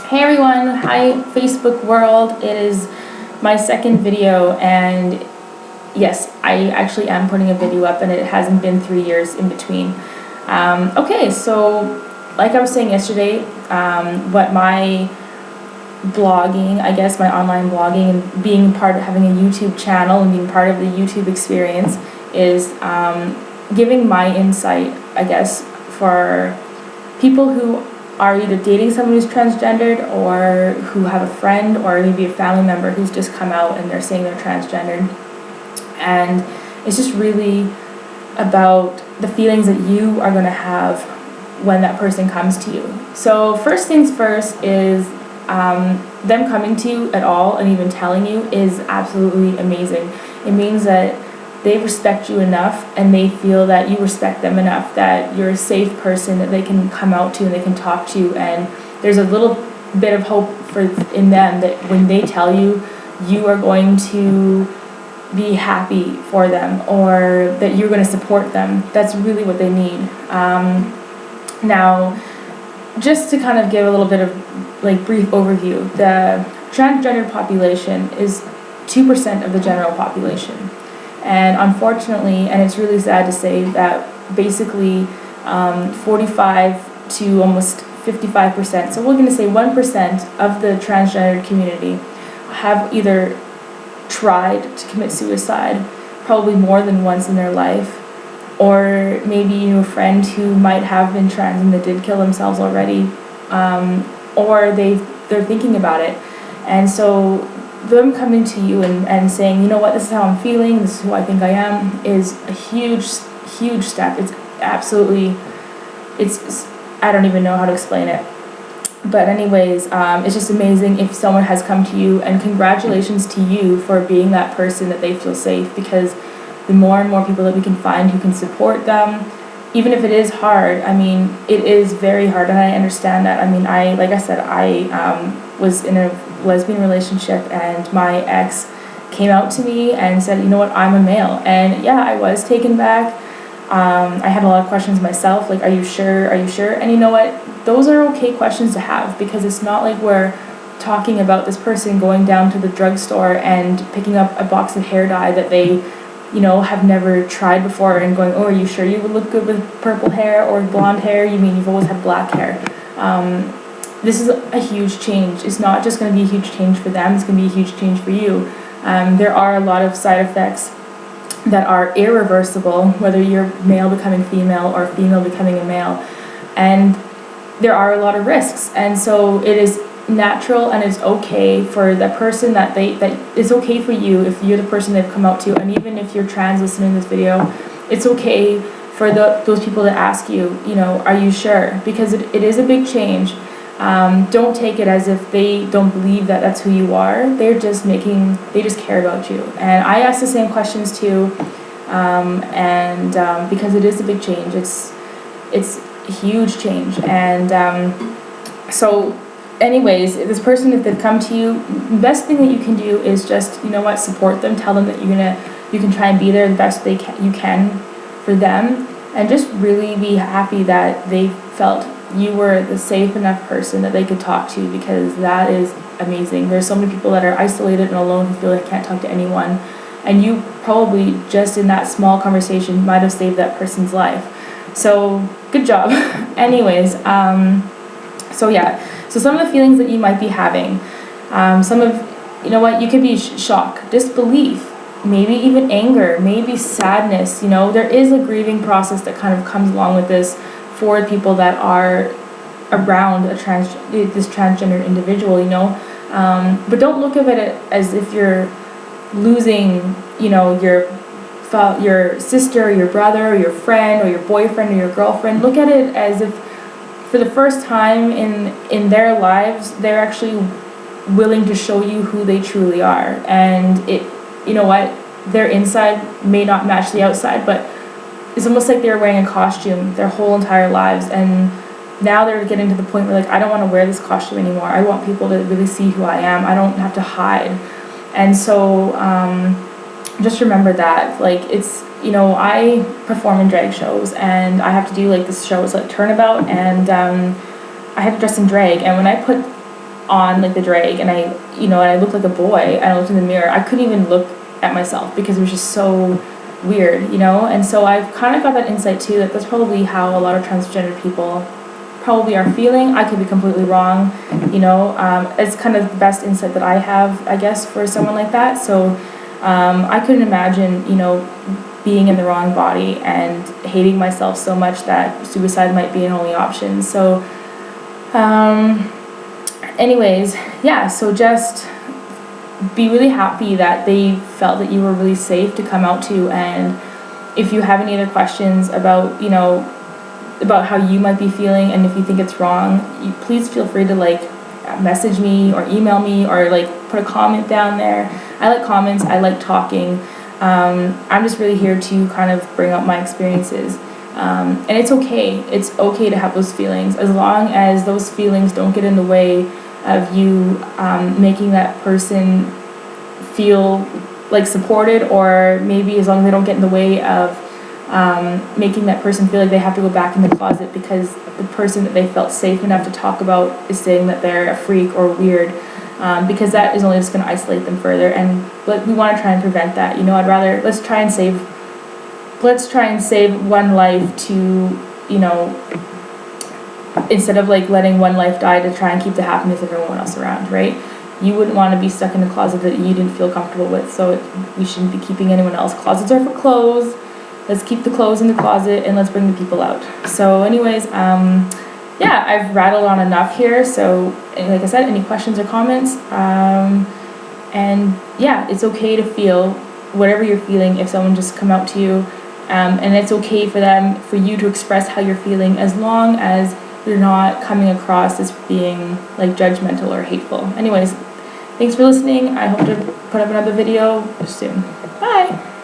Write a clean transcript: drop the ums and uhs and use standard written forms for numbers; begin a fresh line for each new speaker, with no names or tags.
Hey everyone, hi Facebook world. It is my second video, and yes, I actually am putting a video up, and it hasn't been 3 years in between. Okay, so like I was saying yesterday, what my blogging, I guess my online blogging and being part of having a YouTube channel and being part of the YouTube experience is giving my insight, I guess, for people who are either dating someone who's transgendered or who have a friend or maybe a family member who's just come out and they're saying they're transgendered. And it's just really about the feelings that you are going to have when that person comes to you. So first things first is them coming to you at all and even telling you is absolutely amazing. It means that they respect you enough and they feel that you respect them enough, that you're a safe person that they can come out to and they can talk to, and there's a little bit of hope in them that when they tell you, you are going to be happy for them or that you're going to support them. That's really what they need. Now, just to kind of give a little bit of brief overview, the transgender population is 2% of the general population. And unfortunately, and it's really sad to say that basically 45 to almost 55%, so we're going to say 1% of the transgender community have either tried to commit suicide, probably more than once in their life, or maybe you know a friend who might have been trans and that did kill themselves already, or they're thinking about it. And so them coming to you and saying, you know what, this is how I'm feeling, this is who I think I am, is a huge step. It's absolutely, I don't even know how to explain it. But anyways, it's just amazing if someone has come to you, and congratulations to you for being that person that they feel safe, because the more and more people that we can find who can support them, even if it is hard, I mean, it is very hard, and I understand that. I mean, like I said, I was in a lesbian relationship, and my ex came out to me and said, you know what, I'm a male. And yeah, I was taken back. I had a lot of questions myself, like, are you sure? And you know what, those are okay questions to have, because it's not like we're talking about this person going down to the drugstore and picking up a box of hair dye that they have never tried before and going, oh, are you sure you would look good with purple hair or blonde hair? You mean you've always had black hair? This is a huge change. It's not just going to be a huge change for them, it's going to be a huge change for you. There are a lot of side effects that are irreversible, whether you're male becoming female or female becoming a male. And there are a lot of risks. And so it is natural, and it's okay for the person that it's okay for you if you're the person they've come out to, and even if you're trans listening to this video, it's okay for those people to ask you, are you sure? Because it is a big change. Don't take it as if they don't believe that that's who you are. They just care about you. And I ask the same questions too, because it is a big change. It's a huge change. And so anyways, this person, if they've come to you, the best thing that you can do is just, support them, tell them that you can try and be there the best you can for them, and just really be happy that they felt you were the safe enough person that they could talk to, because that is amazing. There's so many people that are isolated and alone who feel they can't talk to anyone, and you probably just in that small conversation might have saved that person's life. So good job. Anyways, so yeah, so some of the feelings that you might be having, you could be shock, disbelief, maybe even anger, maybe sadness. There is a grieving process that kind of comes along with this for people that are around this transgender individual, but don't look at it as if you're losing, your sister or your brother or your friend or your boyfriend or your girlfriend. Look at it as if for the first time in their lives, they're actually willing to show you who they truly are. And their inside may not match the outside, but it's almost like they're wearing a costume their whole entire lives, and now they're getting to the point where, I don't want to wear this costume anymore. I want people to really see who I am. I don't have to hide. And so just remember that, it's, I perform in drag shows, and I have to do this shows like Turnabout, and I have to dress in drag. And when I put on like the drag, and and I looked like a boy, and I looked in the mirror, I couldn't even look at myself because it was just so weird, and so I've kind of got that insight too, that that's probably how a lot of transgender people probably are feeling. I could be completely wrong, it's kind of the best insight that I have, I guess, for someone like that. So I couldn't imagine, being in the wrong body and hating myself so much that suicide might be an only option. So anyways, yeah, so just be really happy that they felt that you were really safe to come out to. And if you have any other questions about, about how you might be feeling, and if you think it's wrong, please feel free to message me or email me, or put a comment down there. I like comments, I like talking. I'm just really here to kind of bring up my experiences. And it's okay to have those feelings, as long as those feelings don't get in the way of you making that person feel supported, or maybe as long as they don't get in the way of making that person feel like they have to go back in the closet because the person that they felt safe enough to talk about is saying that they're a freak or weird, because that is only just going to isolate them further. And we want to try and prevent that. I'd rather let's try and save one life to, instead of letting one life die to try and keep the happiness of everyone else around, right? You wouldn't want to be stuck in a closet that you didn't feel comfortable with, so we shouldn't be keeping anyone else. Closets are for clothes. Let's keep the clothes in the closet, and let's bring the people out. So anyways, yeah, I've rattled on enough here. So like I said, any questions or comments? And yeah, it's okay to feel whatever you're feeling if someone just come out to you. And it's okay for you to express how you're feeling, as long as you're not coming across as being judgmental or hateful. Anyways, thanks for listening. I hope to put up another video soon. Bye!